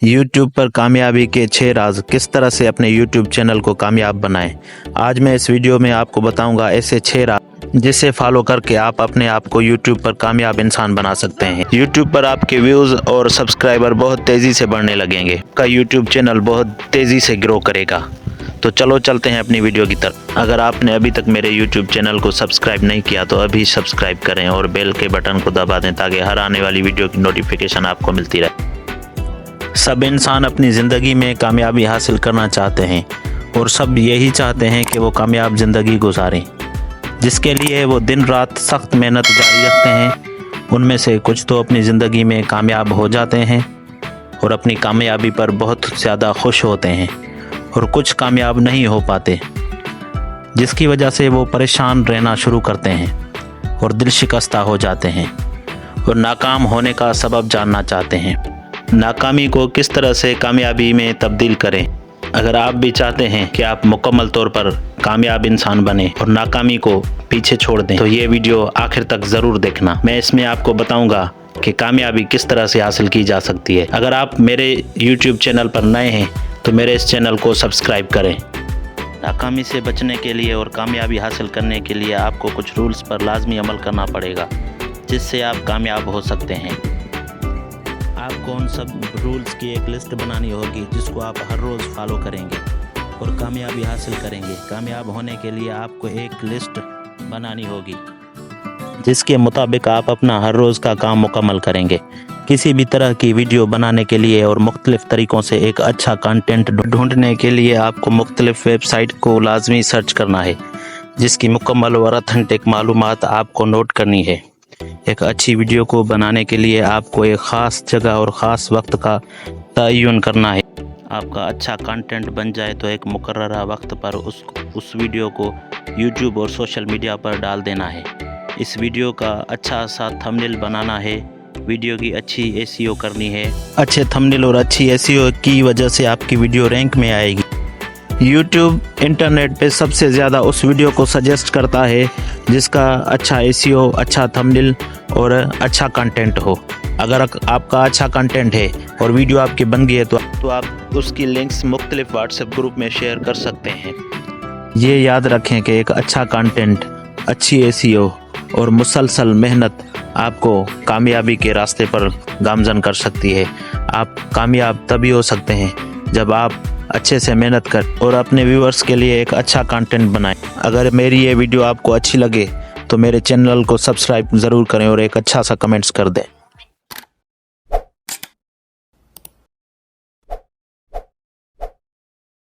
YouTube पर कामयाबी के 6 राज, किस तरह से अपने यूट्यूब चैनल को कामयाब बनाएं। आज मैं इस वीडियो में आपको बताऊंगा ऐसे 6 राज जिसे फॉलो करके आप अपने आप को यूट्यूब पर कामयाब इंसान बना सकते हैं। यूट्यूब पर आपके व्यूज़ और सब्सक्राइबर बहुत तेज़ी से बढ़ने लगेंगे। आपका यूट्यूब चैनल बहुत तेज़ी से ग्रो करेगा। तो चलो चलते हैं अपनी वीडियो की तरफ। अगर आपने अभी तक मेरे यूट्यूब चैनल को सब्सक्राइब नहीं किया तो अभी सब्सक्राइब करें और बेल के बटन को दबा दें ताकि हर आने वाली वीडियो की नोटिफिकेशन आपको मिलती रहे। सब इंसान अपनी ज़िंदगी में कामयाबी हासिल करना चाहते हैं और सब यही चाहते हैं कि वो कामयाब ज़िंदगी गुजारें, जिसके लिए वो दिन रात सख्त मेहनत जारी रखते हैं। उनमें से कुछ तो अपनी ज़िंदगी में कामयाब हो जाते हैं और अपनी कामयाबी पर बहुत ज़्यादा खुश होते हैं, और कुछ कामयाब नहीं हो पाते, जिसकी वजह से वो परेशान रहना शुरू करते हैं और दिल शिकस्ता हो जाते हैं और नाकाम होने का सबब जानना चाहते हैं। नाकामी को किस तरह से कामयाबी में तब्दील करें। अगर आप भी चाहते हैं कि आप मुकम्मल तौर पर कामयाब इंसान बने और नाकामी को पीछे छोड़ दें तो ये वीडियो आखिर तक ज़रूर देखना। मैं इसमें आपको बताऊंगा कि कामयाबी किस तरह से हासिल की जा सकती है। अगर आप मेरे YouTube चैनल पर नए हैं तो मेरे इस चैनल को सब्सक्राइब करें। नाकामी से बचने के लिए और कामयाबी हासिल करने के लिए आपको कुछ रूल्स पर लाजमी अमल करना पड़ेगा, जिससे आप कामयाब हो सकते हैं। आपको उन सब रूल्स की एक लिस्ट बनानी होगी जिसको आप हर रोज़ फॉलो करेंगे और कामयाबी हासिल करेंगे। कामयाब होने के लिए आपको एक लिस्ट बनानी होगी जिसके मुताबिक आप अपना हर रोज़ का काम मुकम्मल करेंगे। किसी भी तरह की वीडियो बनाने के लिए और मुख्तलिफ़ तरीक़ों से एक अच्छा कंटेंट ढूंढने के लिए आपको मुख्तलिफ़ वेबसाइट को लाजमी सर्च करना है, जिसकी मुकम्मल और ऑथेंटिक मालूमात आपको नोट करनी है। एक अच्छी वीडियो को बनाने के लिए आपको एक ख़ास जगह और ख़ास वक्त का तयन करना है। आपका अच्छा कंटेंट बन जाए तो एक मुकर्ररा वक्त पर उस वीडियो को यूट्यूब और सोशल मीडिया पर डाल देना है। इस वीडियो का अच्छा सा थंबनेल बनाना है। वीडियो की अच्छी एसईओ करनी है। अच्छे थंबनेल और अच्छी एसईओ की वजह से आपकी वीडियो रैंक में आएगी। यूट्यूब इंटरनेट पे सबसे ज़्यादा उस वीडियो को सजेस्ट करता है जिसका अच्छा एसईओ, अच्छा थंबनेल और अच्छा कंटेंट हो। अगर आपका अच्छा कंटेंट है और वीडियो आपकी बन गई है तो आप उसकी लिंक्स मुख्तलिफ व्हाट्सएप ग्रुप में शेयर कर सकते हैं। ये याद रखें कि एक अच्छा कंटेंट, अच्छी एसईओ और मुसलसल मेहनत आपको कामयाबी के रास्ते पर गामजन कर सकती है। आप कामयाब तभी हो सकते हैं जब आप अच्छे से मेहनत कर और अपने व्यूअर्स के लिए एक अच्छा कंटेंट बनाएं। अगर मेरी ये वीडियो आपको अच्छी लगे तो मेरे चैनल को सब्सक्राइब ज़रूर करें और एक अच्छा सा कमेंट्स कर दें।